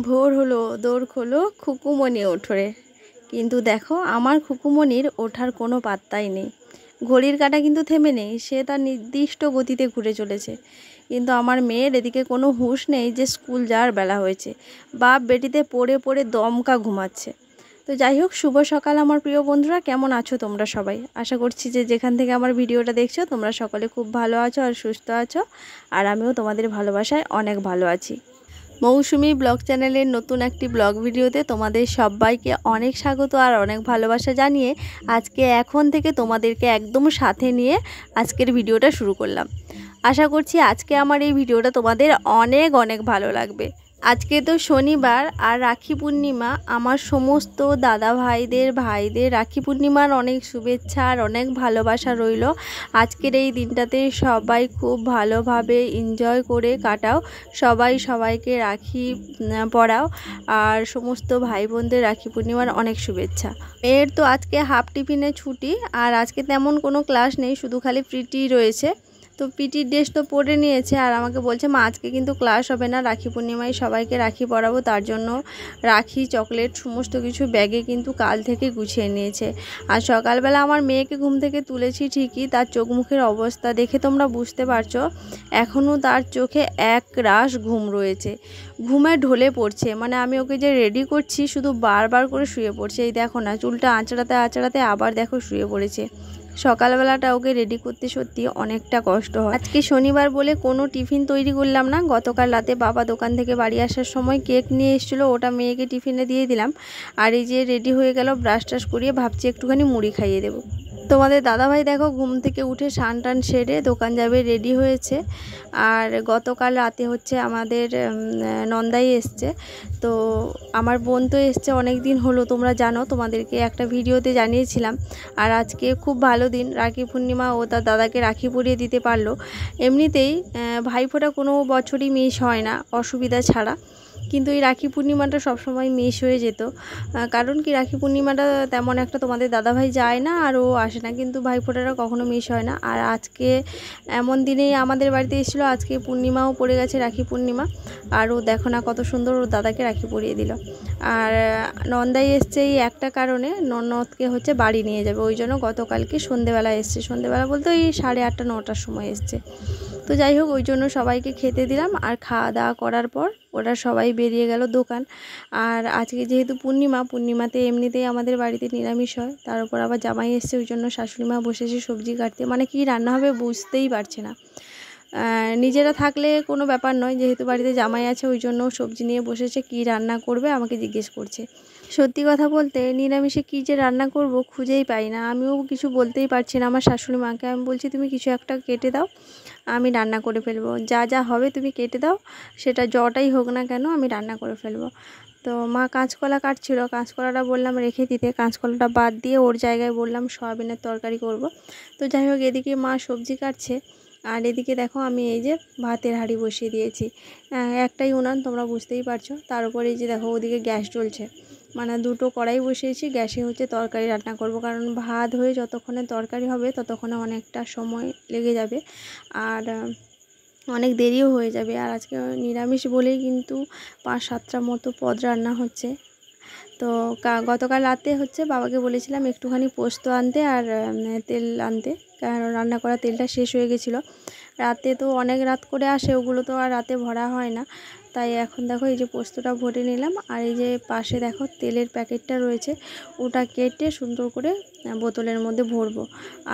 ভোর হলো, দৌড় খোলো, খুকুমণি ওঠরে। কিন্তু দেখো আমার খুকুমণির ওঠার কোনো পাত্তাই নেই। ঘড়ির কাঁটা কিন্তু থেমে নেই, সে তার নির্দিষ্ট গতিতে ঘুরে চলেছে। কিন্তু আমার মেয়ের এদিকে কোনো হুঁশ নেই যে স্কুল যাওয়ার বেলা হয়েছে। বাপ বেটিতে পড়ে পড়ে দমকা ঘুমাচ্ছে। তো যাই হোক, শুভ সকাল আমার প্রিয় বন্ধুরা, কেমন আছো তোমরা সবাই? আশা করছি যে যেখান থেকে আমার ভিডিওটা দেখছো তোমরা সকলে খুব ভালো আছো আর সুস্থ আছো। আর আমিও তোমাদের ভালোবাসায় অনেক ভালো আছি। মৌসুমি ব্লগ চ্যানেলের নতুন একটি ব্লগ ভিডিওতে তোমাদের সবাইকে অনেক স্বাগত আর অনেক ভালোবাসা জানিয়ে আজকে এখন থেকে তোমাদেরকে একদম সাথে নিয়ে আজকের ভিডিওটা শুরু করলাম। আশা করছি আজকে আমার এই ভিডিওটা তোমাদের অনেক অনেক ভালো লাগবে। আজকে তো শনিবার আর রাখি পূর্ণিমা। আমার সমস্ত দাদা ভাইদের রাখি পূর্ণিমার অনেক শুভেচ্ছা আর অনেক ভালোবাসা রইল। আজকের এই দিনটাতে সবাই খুব ভালোভাবে এনজয় করে কাটাও। সবাই সবাইকে রাখি পরাও আর সমস্ত ভাই বোনদের রাখি পূর্ণিমার অনেক শুভেচ্ছা। মেয়ের তো আজকে হাফ টিফিনে ছুটি আর আজকে তেমন কোনো ক্লাস নেই, শুধু খালি পিটি রয়েছে। তো পিটির ড্রেস তো পরে নিয়েছে আর আমাকে বলছে মা আজকে কিন্তু ক্লাস হবে না, রাখি পূর্ণিমায় সবাইকে রাখি পরাবো, তার জন্য রাখি চকলেট সমস্ত কিছু ব্যাগে কিন্তু কাল থেকে গুছিয়ে নিয়েছে। আর সকালবেলা আমার মেয়েকে ঘুম থেকে তুলেছি ঠিকই, তার চোখ মুখের অবস্থা দেখে তোমরা বুঝতে পারছো এখনও তার চোখে এক রাশ ঘুম রয়েছে, ঘুমে ঢলে পড়ছে। মানে আমি ওকে যে রেডি করছি শুধু বারবার করে শুয়ে পড়ছে। এই দেখো না, চুলটা আঁচড়াতে আঁচড়াতে আবার দেখো শুয়ে পড়েছে। সকালবেলাটা ওকে রেডি করতে সত্যি অনেকটা কষ্ট হয়। আজকে শনিবার বলে কোনো টিফিন তৈরি করলাম না। গতকাল রাতে বাবা দোকান থেকে বাড়ি আসার সময় কেক নিয়ে এসেছিলো, ওটা মেয়েকে টিফিনে দিয়ে দিলাম। আর এই যে রেডি হয়ে গেল, ব্রাশ টাশ করিয়ে ভাবছি একটুখানি মুড়ি খাইয়ে দেবো। তোমাদের দাদাভাই দেখো ঘুম থেকে উঠে স্নান টান সেরে দোকান যাবে রেডি হয়েছে। আর গতকাল রাতে হচ্ছে আমাদের নন্দাই এসছে। তো আমার বোন তো এসছে অনেক দিন হলো, তোমরা জানো, তোমাদেরকে একটা ভিডিওতে জানিয়েছিলাম। আর আজকে খুব ভালো দিন, রাখি পূর্ণিমা, ও তার দাদাকে রাখি পরিয়ে দিতে পারলো। এমনিতেই ভাইফোঁটা কোনো বছরই মিস হয় না অসুবিধা ছাড়া, কিন্তু এই রাখি পূর্ণিমাটা সবসময় মিস হয়ে যেত। কারণ কি, রাখি পূর্ণিমাটা তেমন একটা তোমাদের দাদাভাই যায় না আর ও আসে না, কিন্তু ভাইফোঁটাটা কখনো মিস হয় না। আর আজকে এমন দিনেই আমাদের বাড়িতে এসেছিলো, আজকে পূর্ণিমাও পড়ে গেছে, রাখি পূর্ণিমা। আর ও দেখো না কত সুন্দর ওর দাদাকে রাখি পরিয়ে দিল। আর নন্দাই এসছে এই একটা কারণে, ননদকে হচ্ছে বাড়ি নিয়ে যাবে, ওই জন্য গতকালকে সন্ধেবেলা এসছে। সন্ধেবেলা বলতে ওই 8:30 9টার সময় এসছে। তো যাই হোক, ওই জন্য সবাইকে খেতে দিলাম আর খাওয়া দাওয়া করার পর ওরা সবাই বেরিয়ে গেল দোকান। আর আজকে যেহেতু পূর্ণিমাতে এমনিতেই আমাদের বাড়িতে নিরামিষ হয়, তার উপর আবার জামাই এসছে, ওই জন্য শাশুড়ি মা বসেছে সবজি কাটতে। মানে কি রান্না হবে বুঝতেই পারছে না। নিজেরা থাকলে কোনো ব্যাপার নয়, যেহেতু বাড়িতে জামাই আছে ওই জন্য সবজি নিয়ে বসেছে, কি রান্না করবে আমাকে জিজ্ঞেস করছে। সত্যি কথা বলতে নিরামিষে কী যে রান্না করব খুঁজেই পাই না, আমিও কিছু বলতেই পারছি না। আমার শাশুড়ি মাকে আমি বলছি তুমি কিছু একটা কেটে দাও, আমি রান্না করে ফেলবো, যা যা হবে তুমি কেটে দাও, সেটা যটাই হোক না কেন আমি রান্না করে ফেলবো। তো মা কাঁচকলা কাটছিল, কাঁচকলাটা বললাম রেখে দিতে, কাঁচকলাটা বাদ দিয়ে ওর জায়গায় বললাম সয়াবিনের তরকারি করব। তো যাই হোক, এদিকে মা সবজি কাটছে আর এদিকে দেখো আমি এই যে ভাতের হাঁড়ি বসিয়ে দিয়েছি। একটাই উনান, তোমরা বুঝতেই পারছো। তার উপরে এই যে দেখো ওদিকে গ্যাস জ্বলছে, মানে দুটো কড়াই বসিয়েছি, গ্যাসে হচ্ছে তরকারি রান্না করব। কারণ ভাত হয়ে যতক্ষণে তরকারি হবে ততক্ষণে অনেকটা সময় লেগে যাবে আর অনেক দেরিও হয়ে যাবে। আর আজকে নিরামিষ বলেই কিন্তু 5-7টা মতো পদ রান্না হচ্ছে। তো গতকাল রাতে হচ্ছে বাবাকে বলেছিলাম একটুখানি পোস্ত আনতে আর তেল আনতে, কারণ রান্না করা তেলটা শেষ হয়ে গেছিলো। রাতে তো অনেক রাত করে আসে, ওগুলো তো আর রাতে ভরা হয় না। তাই এখন দেখো এই যে পোস্তটা ভরে নিলাম আর এই যে পাশে দেখো তেলের প্যাকেটটা রয়েছে, ওটা কেটে সুন্দর করে বোতলের মধ্যে ভরবো।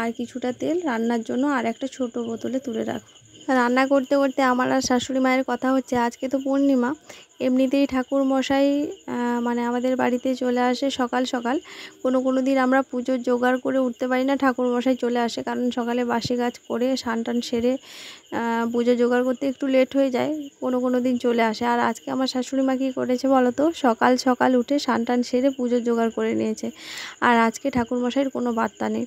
আর কিছুটা তেল রান্নার জন্য আর একটা ছোট বোতলে তুলে রাখবো। রান্না করতে করতে আমার আর শাশুড়ি মায়ের কথা হচ্ছে, আজকে তো পূর্ণিমা, এমনিতেই ঠাকুর মশাই মানে আমাদের বাড়িতে চলে আসে সকাল সকাল। কোনো দিন আমরা পুজোর জোগাড় করে উঠতে পারি না, ঠাকুর মশাই চলে আসে, কারণ সকালে বাসি কাজ করে স্নান টান সেরে পুজো জোগাড় করতে একটু লেট হয়ে যায়, কোনো দিন চলে আসে। আর আজকে আমার শাশুড়ি মা কী করেছে বলো তো, সকাল সকাল উঠে স্নান টান সেরে পুজোর জোগাড় করে নিয়েছে। আর আজকে ঠাকুর মশাইয়ের কোনো বার্তা নেই।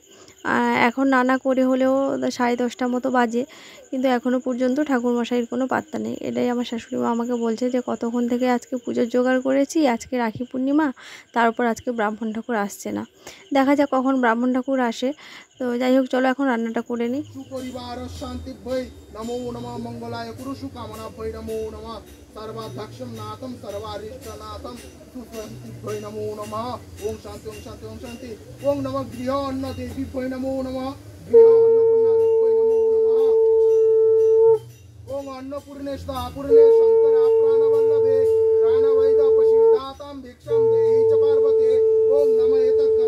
এখন নানা করে হলেও 10:30 মতো বাজে, কিন্তু এখনও পর্যন্ত ঠাকুর মশাইয়ের কোনো পাত্তা নেই। এটাই আমার শাশুড়ি মা আমাকে বলছে যে কতক্ষণ থেকে আজকে পুজোর জোগাড় করেছি, আজকে রাখি পূর্ণিমা, তার উপর আজকে ব্রাহ্মণ ঠাকুর আসছে না। দেখা যাক কখন ব্রাহ্মণ ঠাকুর আসে। তো যাই হোক, চলো এখন রান্নাটা করে নিই। পরিবার শান্তি ভৈ নমো নমঃ মঙ্গলায় পুরুষ কামনা ভৈ নমো নমঃ सर्वाध्यक्षं नाथं सर्वारिष्टनाथं सुस्वस्तिभ्यै नमो नमः। ओम शांति ओम शांति ओम शांति। ओम नमः गृह अन्न देवीभ्यै नमो नमः। गृह अन्नपूर्णा देवीभ्यै नमो नमः। ओम अन्नपूर्णे स्थापूर्णे शंकरा प्राणवल्लभे प्राणवैद पशिदातां भिक्षां देहि च पार्वते। ओम नमः एतत्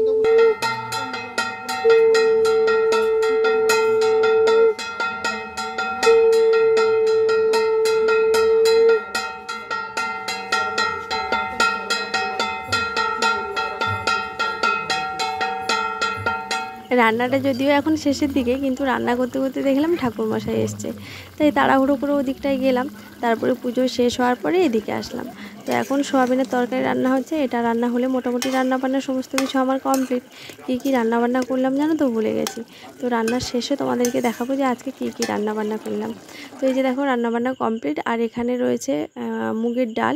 রান্নাটা যদিও এখন শেষের দিকে, কিন্তু রান্না করতে করতে দেখলাম ঠাকুরমশাই এসছে, তাই তাড়াহুড়ো করে ওদিকটায় গেলাম। তারপরে পুজো শেষ হওয়ার পরে এদিকে আসলাম। তো এখন সোয়াবিনের তরকারি রান্না হচ্ছে। এটা রান্না হলে মোটামুটি রান্নাবান্না সমস্ত কিছু আমার কমপ্লিট। কী কী রান্নাবান্না করলাম জানো তো, ভুলে গেছি। তো রান্নার শেষে তোমাদেরকে দেখাবো যে আজকে কী কী রান্নাবান্না করলাম। তো এই যে দেখো রান্নাবান্না কমপ্লিট। আর এখানে রয়েছে মুগের ডাল,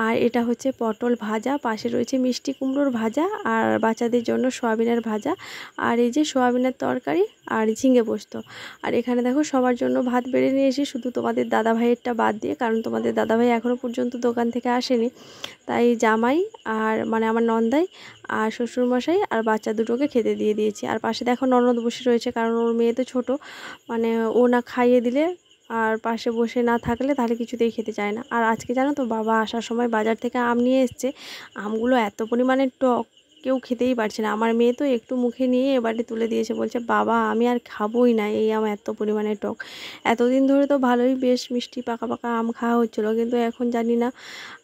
আর এটা হচ্ছে পটল ভাজা, পাশে রয়েছে মিষ্টি কুমড়োর ভাজা, আর বাচ্চাদের জন্য সোয়াবিনের ভাজা, আর এই যে সোয়াবিনের তরকারি আর ঝিঙে পোস্ত। আর এখানে দেখো সবার জন্য ভাত বেড়ে নিয়ে এসে, শুধু তোমাদের দাদাভাইয়েরটা বাদ দিয়ে, কারণ তোমাদের দাদাভাই এখনও পর্যন্ত দোকান থেকে আসেনি। তাই জামাই আর মানে আমার নন্দাই আর শ্বশুরমশাই আর বাচ্চা দুটোকে খেতে দিয়ে দিয়েছি। আর পাশে দেখো ননদ বসে রয়েছে, কারণ ওর মেয়ে তো ছোটো, মানে ও না খাইয়ে দিলে আর পাশে বসে না থাকলে তাহলে কিছুতেই খেতে চায় না। আর আজকে জানো তো বাবা আসার সময় বাজার থেকে আম নিয়ে এসছে। আমগুলো এত পরিমাণে টক, কেউ খেতেই পারছে না। আমার মেয়ে তো একটু মুখে নিয়ে এবারে তুলে দিয়েছে, বলছে বাবা আমি আর খাবোই না, এই আম এত পরিমাণে টক। এতদিন ধরে তো ভালোই বেশ মিষ্টি পাকা পাকা আম খাওয়া হচ্ছিলো, কিন্তু এখন জানি না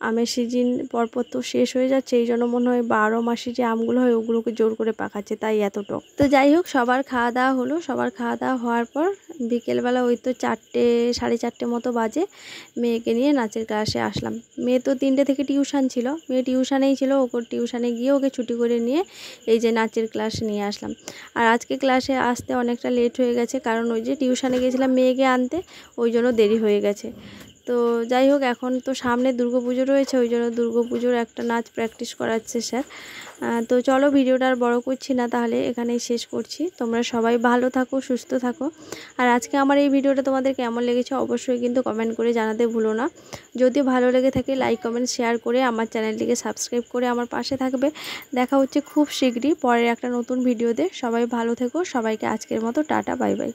আমের সিজন পরপর তো শেষ হয়ে যাচ্ছে, এই জন্য মনে হয় 12 মাসে যে আমগুলো হয় ওগুলোকে জোর করে পাকাচ্ছে, তাই এত টক। তো যাই হোক, সবার খাওয়া দাওয়া হলো। সবার খাওয়া দাওয়া হওয়ার পর বিকেলবেলা ওই তো 4টে 4:30 মতো বাজে, মেয়েকে নিয়ে নাচের ক্লাসে আসলাম। মেয়ে তো 3টে থেকে টিউশন ছিল, মেয়ে টিউশনেই ছিল। ওকে টিউশনে গিয়ে ওকে ছুটি করে নিয়ে এই যে নাচের ক্লাসে নিয়ে আসলাম। আর আজকে ক্লাসে আসতে অনেকটা লেট হয়ে গেছে, কারণ ওই যে টিউশনে গেছিলাম মেয়েকে আনতে, ওই জন্য দেরি হয়ে গেছে। তো যাই হোক, এখন তো সামনে দুর্গাপুজো রয়েছে, ওই জন্য দুর্গাপুজোর একটা নাচ প্র্যাকটিস করাচ্ছে স্যার। তো চলো ভিডিওটা আর বড় করছি না, তাহলে এখানেই শেষ করছি। তোমরা সবাই ভালো থাকো, সুস্থ থাকো। আর আজকে আমার এই ভিডিওটা তোমাদের কেমন লেগেছে অবশ্যই কিন্তু কমেন্ট করে জানাতে ভুলো না। যদি ভালো লেগে থাকে লাইক কমেন্ট শেয়ার করে আমার চ্যানেলটিকে সাবস্ক্রাইব করে আমার পাশে থাকবে। দেখা হচ্ছে খুব শীঘ্রই পরের একটা নতুন ভিডিওতে। সবাই ভালো থেকো, সবাইকে আজকের মতো টাটা বাই বাই।